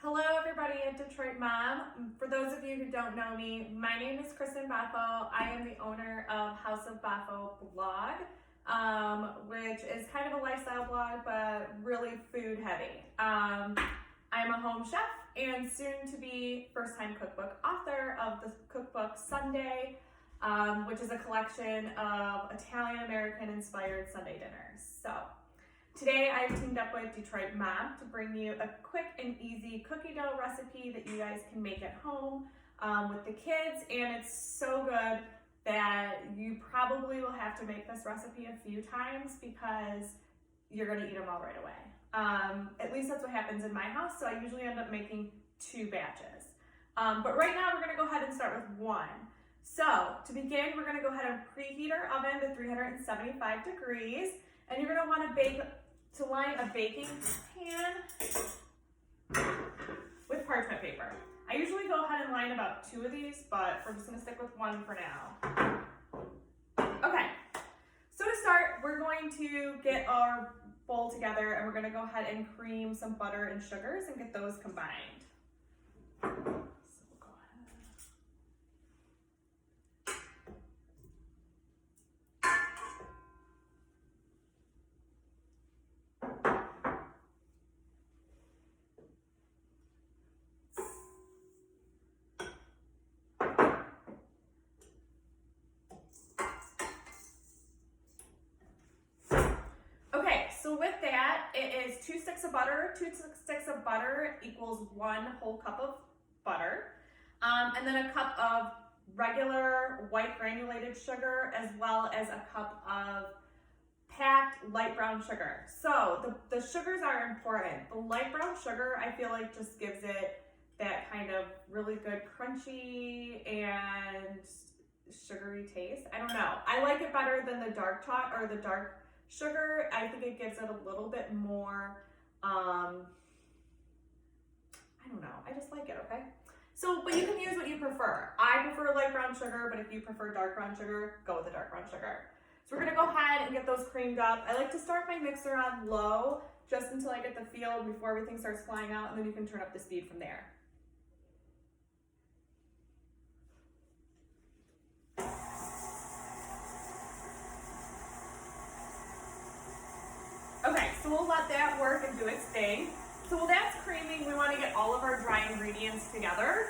Hello everybody at Detroit Mom. For those of you who don't know me, my name is Kristen Baffo. I am the owner of House of Baffo blog, which is kind of a lifestyle blog, but really food heavy. I'm a home chef and soon to be first time cookbook author of the cookbook Sunday, which is a collection of Italian American inspired Sunday dinners. So today I've teamed up with Detroit Mom to bring you a quick and easy cookie dough recipe that you guys can make at home with the kids, and it's so good that you probably will have to make this recipe a few times because you're gonna eat them all right away. At least that's what happens in my house, so I usually end up making 2 batches. But right now we're gonna go ahead and start with 1. So to begin, we're gonna go ahead and preheat our oven to 375 degrees, and you're gonna wanna line a baking pan with parchment paper. I usually go ahead and line about 2 of these, but we're just gonna stick with 1 for now. Okay, so to start, we're going to get our bowl together and we're gonna go ahead and cream some butter and sugars and get those combined. So we'll go ahead. So with that, it is 2 sticks of butter. 2 sticks of butter equals 1 whole cup of butter. And then a cup of regular white granulated sugar, as well as a cup of packed light brown sugar. So the sugars are important. The light brown sugar, I feel like, just gives it that kind of really good crunchy and sugary taste. I don't know. I like it better than the dark or the dark sugar. I think it gives it a little bit more, I don't know, I just like it, okay? So, but you can use what you prefer. I prefer light brown sugar, but if you prefer dark brown sugar, go with the dark brown sugar. So we're gonna go ahead and get those creamed up. I like to start my mixer on low, just until I get the feel before everything starts flying out, and then you can turn up the speed from there. Okay, so we'll let that work and do its thing. So while that's creaming, we want to get all of our dry ingredients together.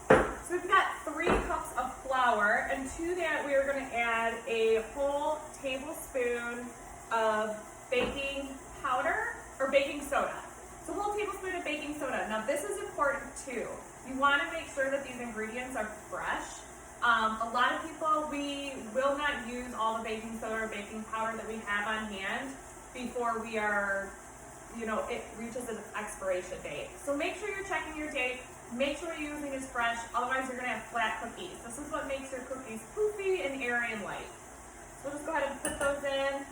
So we've got 3 cups of flour, and to that we are going to add a whole tablespoon of baking powder, or baking soda. So a whole tablespoon of baking soda. Now this is important too. You want to make sure that these ingredients are fresh. A lot of people, we will not use all the baking soda or baking powder that we have on hand before we are, it reaches its expiration date. So make sure you're checking your date, make sure you're using is fresh, otherwise you're gonna have flat cookies. This is what makes your cookies poofy and airy and light. So we'll just go ahead and put those in.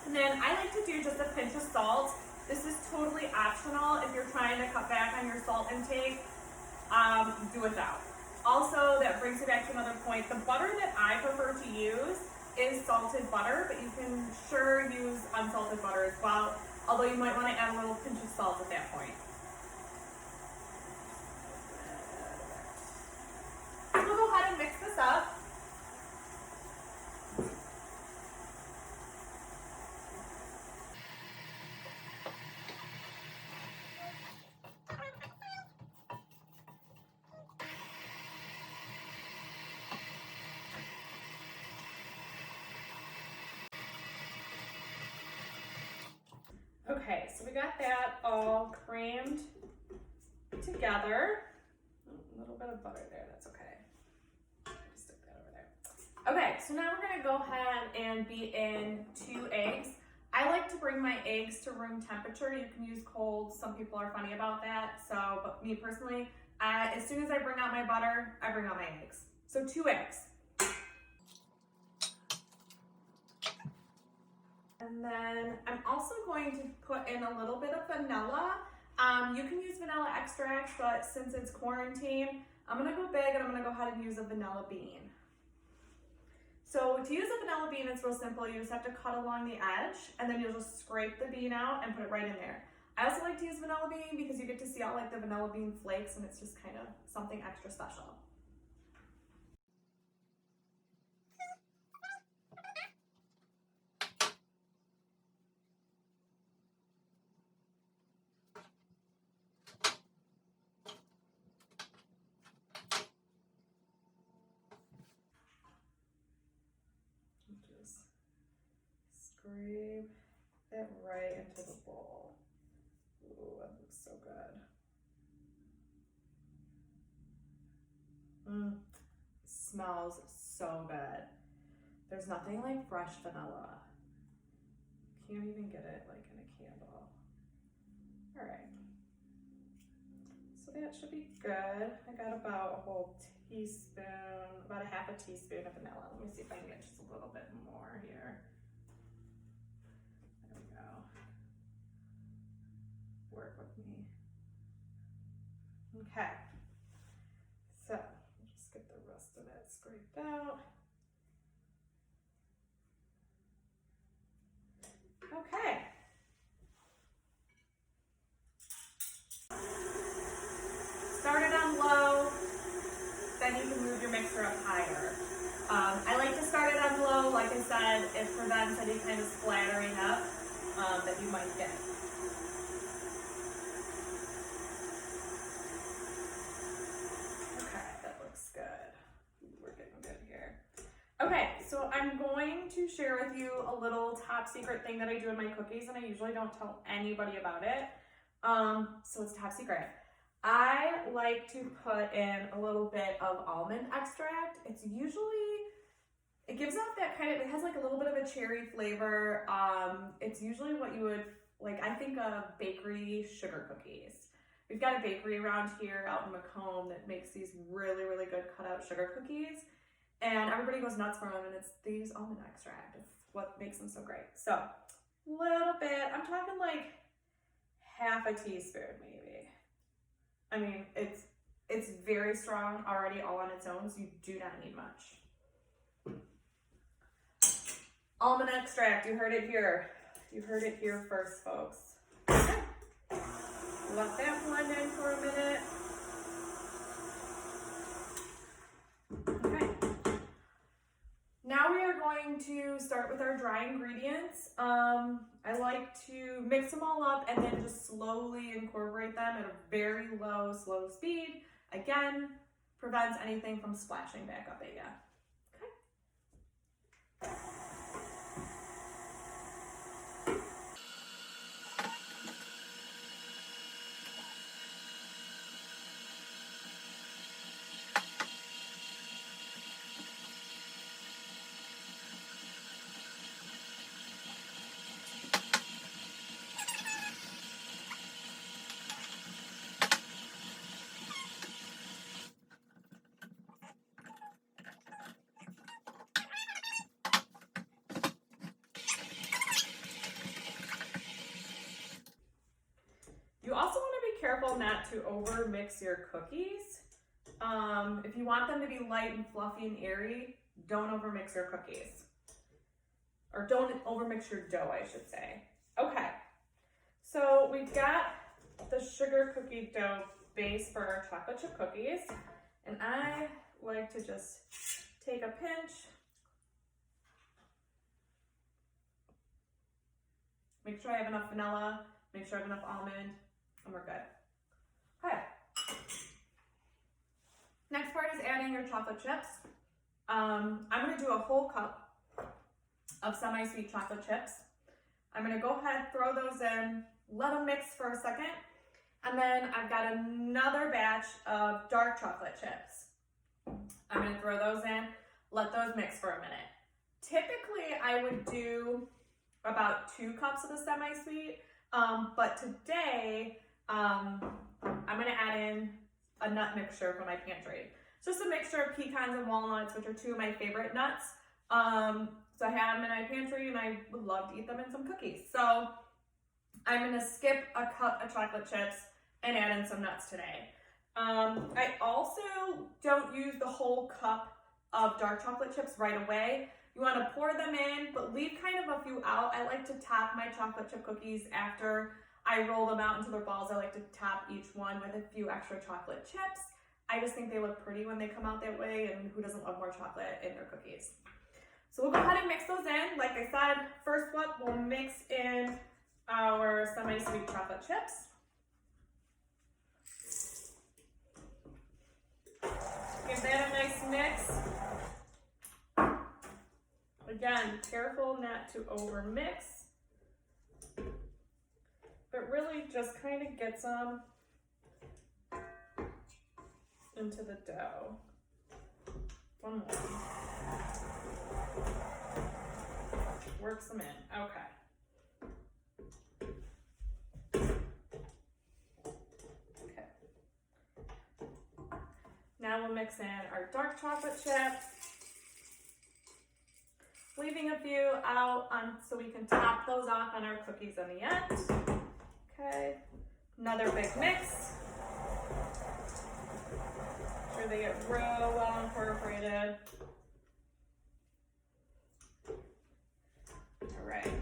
And then I like to do just a pinch of salt. This is totally optional if you're trying to cut back on your salt intake. Do without. Also, that brings me back to another point. The butter that I prefer to use is salted butter, but you can sure use unsalted butter as well, although you might want to add a little pinch of salt at that point. So we'll go ahead and mix this up. Okay, so we got that all creamed together. A little bit of butter there, that's okay. Just stick that over there. Okay, so now we're gonna go ahead and beat in 2 eggs. I like to bring my eggs to room temperature. You can use cold. Some people are funny about that. So, but me personally, as soon as I bring out my butter, I bring out my eggs. So 2 eggs. And then I'm also going to put in a little bit of vanilla. You can use vanilla extract, but since it's quarantine, I'm gonna go big and I'm gonna go ahead and use a vanilla bean. So to use a vanilla bean, it's real simple. You just have to cut along the edge, and then you'll just scrape the bean out and put it right in there. I also like to use vanilla bean because you get to see all like the vanilla bean flakes, and it's just kind of something extra special. Just scrape it right into the bowl. Ooh, that looks so good. Smells so good. There's nothing like fresh vanilla. Can't even get it like in a candle. All right. So that should be good. I got about a whole teaspoon, about a half a teaspoon of vanilla. Let me see if I can get just a little bit more here. There we go. Work with me. Okay. So just get the rest of it scraped out. Okay. Start it on low, then you can move your mixer up higher. I like to start it on low. Like I said, it prevents any kind of splattering up that you might get. Okay, that looks good. We're getting good here. Okay, so I'm going to share with you a little top secret thing that I do in my cookies, and I usually don't tell anybody about it. So it's top secret. I like to put in a little bit of almond extract. It gives off that kind of, it has like a little bit of a cherry flavor. It's usually what you would, like I think of bakery sugar cookies. We've got a bakery around here out in Macomb that makes these really, really good cutout sugar cookies. And everybody goes nuts for them, and they use almond extract. It's what makes them so great. So, little bit, I'm talking like half a teaspoon maybe. I mean, it's very strong already all on its own, so you do not need much. Almond extract, you heard it here. You heard it here first, folks. Okay. Let that blend in for a minute. Okay. Now we are going to start with our dry ingredients. I like to mix them all up and then just slowly incorporate them at a very low, slow speed. Again, prevents anything from splashing back up at you. Okay. You also want to be careful not to over mix your cookies. If you want them to be light and fluffy and airy, don't over mix your cookies. Or don't over mix your dough, I should say. Okay, so we've got the sugar cookie dough base for our chocolate chip cookies. And I like to just take a pinch, make sure I have enough vanilla, make sure I have enough almond, and we're good. Okay. Next part is adding your chocolate chips. I'm gonna do a whole cup of semi-sweet chocolate chips. I'm gonna go ahead, throw those in, let them mix for a second, and then I've got another batch of dark chocolate chips. I'm gonna throw those in, let those mix for a minute. Typically, I would do about 2 cups of the semi-sweet, but today, I'm gonna add in a nut mixture from my pantry. It's just a mixture of pecans and walnuts, which are 2 of my favorite nuts. So I have them in my pantry, and I would love to eat them in some cookies. So I'm gonna skip a cup of chocolate chips and add in some nuts today. I also don't use the whole cup of dark chocolate chips right away. You want to pour them in, but leave kind of a few out. I like to top my chocolate chip cookies after I roll them out into their balls. I like to top each one with a few extra chocolate chips. I just think they look pretty when they come out that way, and who doesn't love more chocolate in their cookies? So we'll go ahead and mix those in. Like I said, first up, we'll mix in our semi-sweet chocolate chips. Give that a nice mix. Again, careful not to over mix, but really just kind of get some into the dough. One more. Work some in. Okay. Okay. Now we'll mix in our dark chocolate chips, leaving a few out so we can top those off on our cookies in the end. Okay. Another big mix. Make sure they get real well incorporated. All right.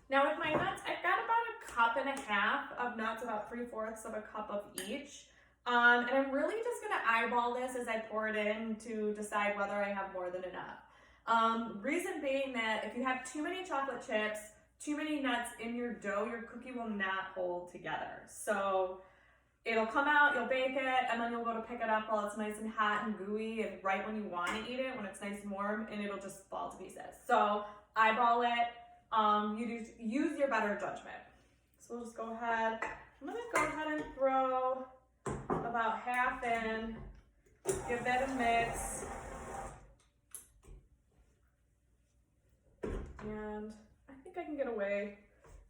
Now with my nuts, I've got about 1.5 cups of nuts, about 3/4 of a cup of each. And I'm really just gonna eyeball this as I pour it in to decide whether I have more than enough. Reason being that if you have too many chocolate chips, too many nuts in your dough, your cookie will not hold together. So it'll come out, you'll bake it, and then you'll go to pick it up while it's nice and hot and gooey, and right when you want to eat it, when it's nice and warm, and it'll just fall to pieces. So eyeball it. Use your better judgment. So we'll just go ahead. I'm gonna go ahead and throw about half in, give that a mix, and I think I can get away,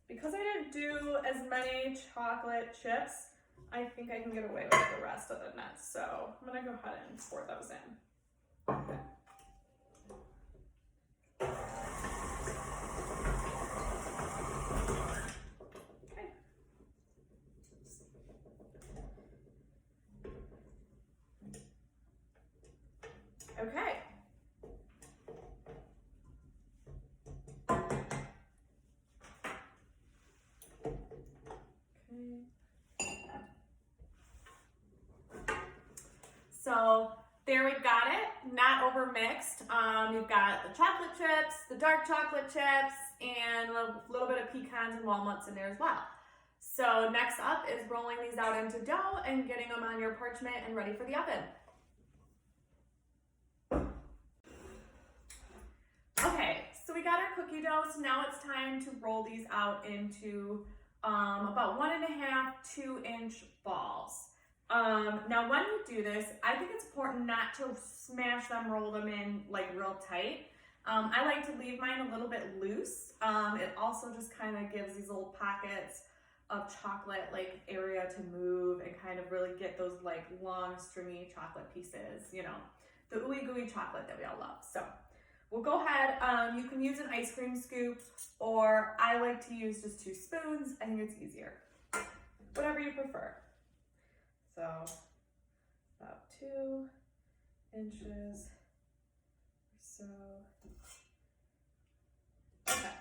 because I didn't do as many chocolate chips, I think I can get away with the rest of the nuts. So I'm gonna go ahead and pour those in. Okay. Okay. So there we've got it, not over mixed. You've got the chocolate chips, the dark chocolate chips, and a little bit of pecans and walnuts in there as well. So next up is rolling these out into dough and getting them on your parchment and ready for the oven. Okay, so we got our cookie dough, so now it's time to roll these out into about 1.5 to 2-inch balls. Now when you do this, I think it's important not to smash them, roll them in like real tight. I like to leave mine a little bit loose. It also just kind of gives these little pockets of chocolate like area to move and kind of really get those like long stringy chocolate pieces, you know, the ooey gooey chocolate that we all love. So we'll go ahead, you can use an ice cream scoop, or I like to use just 2 spoons. I think it's easier, whatever you prefer. So about 2 inches or so. Okay,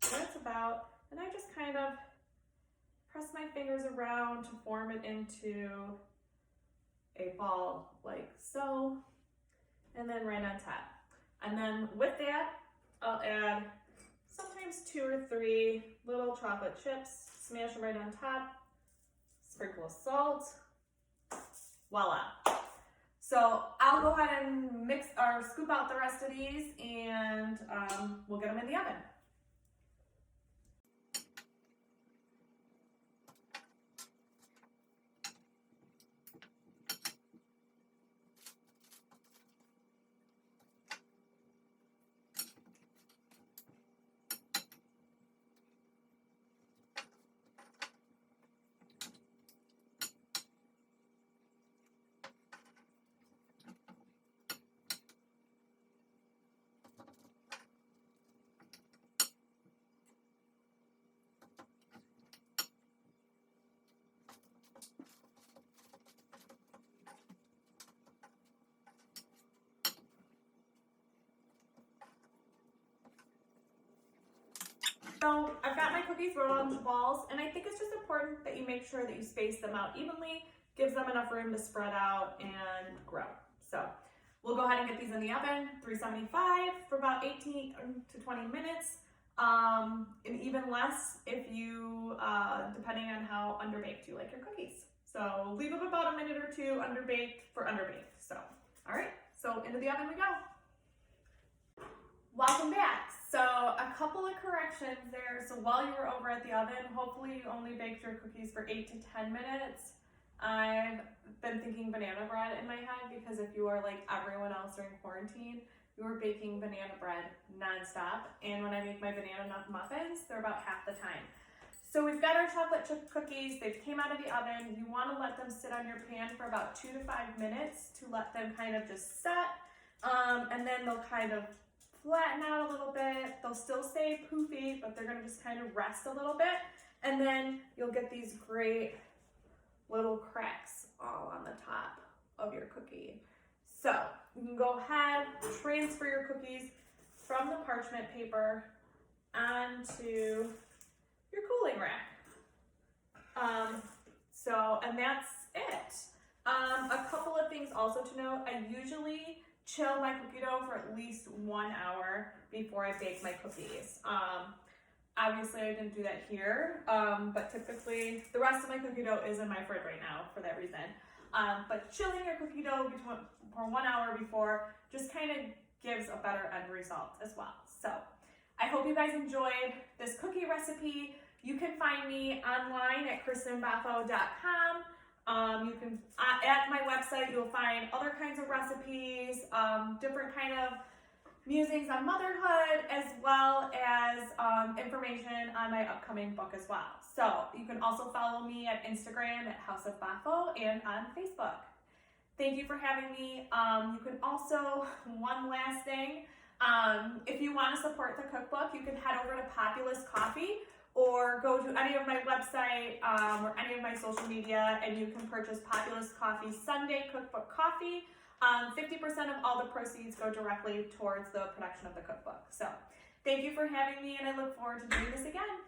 so that's about, and I just kind of press my fingers around to form it into a ball like so, and then right on top. And then with that, I'll add sometimes 2 or 3 little chocolate chips, smash them right on top, sprinkle of salt, voila. So I'll go ahead and mix or scoop out the rest of these, and we'll get them in the oven. cookies rolled onto balls, and I think it's just important that you make sure that you space them out evenly, gives them enough room to spread out and grow. So we'll go ahead and get these in the oven, 375 for about 18 to 20 minutes, and even less if you, depending on how underbaked you like your cookies. So leave them about a minute or two underbaked for underbaked. So, all right, so into the oven we go. Welcome back. So a couple of corrections there. So while you were over at the oven, hopefully you only baked your cookies for 8 to 10 minutes. I've been thinking banana bread in my head because if you are like everyone else during quarantine, you are baking banana bread nonstop. And when I make my banana nut muffins, they're about half the time. So we've got our chocolate chip cookies. They came out of the oven. You want to let them sit on your pan for about 2 to 5 minutes to let them kind of just set. And then they'll kind of flatten out a little bit. They'll still stay poofy, but they're going to just kind of rest a little bit. And then you'll get these great little cracks all on the top of your cookie. So you can go ahead, transfer your cookies from the parchment paper onto your cooling rack. And that's it. A couple of things also to note, I usually chill my cookie dough for at least 1 hour before I bake my cookies. Obviously I didn't do that here, but typically the rest of my cookie dough is in my fridge right now for that reason. But chilling your cookie dough for 1 hour before just kind of gives a better end result as well. So I hope you guys enjoyed this cookie recipe. You can find me online at kristenbaffo.com. You can, at my website, you'll find other kinds of recipes, different kind of musings on motherhood, as well as information on my upcoming book as well. So you can also follow me at Instagram at House of Baffo and on Facebook. Thank you for having me. You can also, one last thing, if you want to support the cookbook, you can head over to Populous Coffee or go to any of my website or any of my social media, and you can purchase Populous Coffee Sunday Cookbook Coffee. 50% of all the proceeds go directly towards the production of the cookbook. So thank you for having me, and I look forward to doing this again.